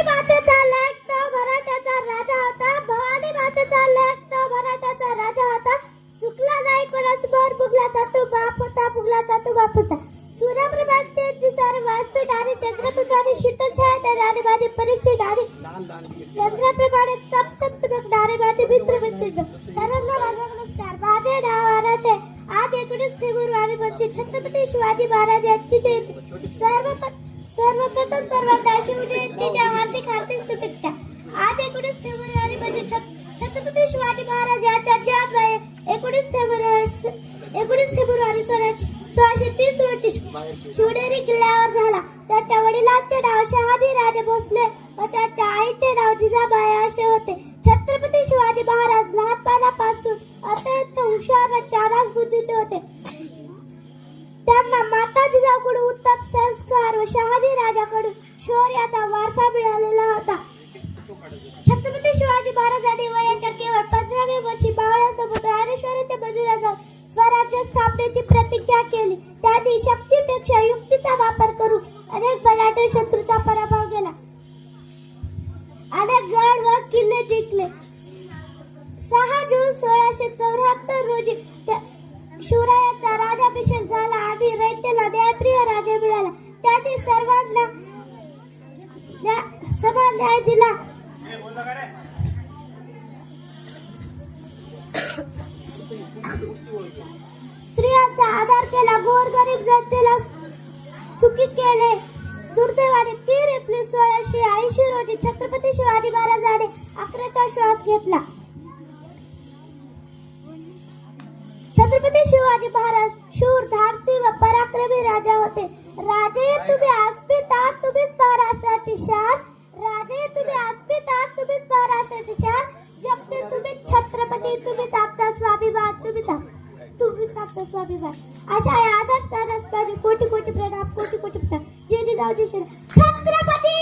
मातेचा लेक तो मराठ्याचा राजा होता. भवानी मातेचा लेक तो मराठ्याचा राजा होता. चुकला नाही कोणासमोर फुगला तो बाप होता. फुगला तो बाप होता. सूर्यप्रभात तेज सारे व्यासपीठ आणि चंद्रप्रभाने शीतल छाया देणारी माझी परीक्षित आणि चंद्रप्रभाने चमचम चमकणारे माझे मित्र मित्र सर्वांना माझा नमस्कार. माझे नाव आराध्य. आज 19 फेब्रुवारी म्हणजे छत्रपती शिवाजी महाराज यांची जयंती. सर्वप्रथम सर्वांना शिवजयंतीच्या हार्दिक हार्दिक शुभेच्छा. आज 19 फेब्रुवारी म्हणजे छत्रपती शिवाजी महाराज यांचा जन्म आहे. 19 फेब्रुवारी 1630 रोजी शिवनेरी किल्ल्यावर झाला. त्याच्या वडिलांचे नाव शहाजी राजे भोसले व त्याच्या आईचे नाव जिजाबाई असे होते. छत्रपती शिवाजी महाराज लहानपणापासून अत्यंत हुशार व चाणाक्ष बुद्धीचे होते. त्यांना माता जिजाऊकडून उत्तम संस्कार व शहाजी राजाकडून शौर्याचा वारसा मिळालेला होता. छत्रपती शिवाजी महाराजांनी वयाच्या केवळ 15व्या वर्षी बावळ्यासोबत ज्ञानेश्वराच्या मंदिरात जाऊन स्वराज्य स्थापनेची प्रतिज्ञा केली. त्यांनी शक्तीपेक्षा युक्तीचा वापर करून अनेक बलाढ्य शत्रूचा पराभव केला. अनेक गड व किल्ले जिंकले. 6 जून 1674 रोजी शिवरायांचा राज्याभिषेक झाला आणि रयतेला न्यायप्रिय राजा मिळाला. त्यांनी सर्वांना समान न्याय दिला. स्त्रियांचा आदर केला. गोरगरीब जनतेला सुखी केले. दुर्दैवाने 3 एप्रिल 1680 रोजी छत्रपती शिवाजी महाराजांनी अखेरचा श्वास घेतला. छत्रपती शिवाजी महाराज शूर, धाडसी व पराक्रमी राजा होते. राजे तुम्ही आस्मिता, तुम्हीच महाराष्ट्राची शान. राजे तुम्ही आस्मिता, तुम्हीच महाराष्ट्राची शान. जगते तुम्ही छत्रपती, तुम्हीच आमचा स्वाभिमान. तुम्हीच आमचा स्वाभिमान. अशा या आदर्श राष्ट्राचे कोटी कोटी प्रणाम. कोटी कोटी प्रणाम. जय जिजाऊ जय श्रीराम. छत्रपती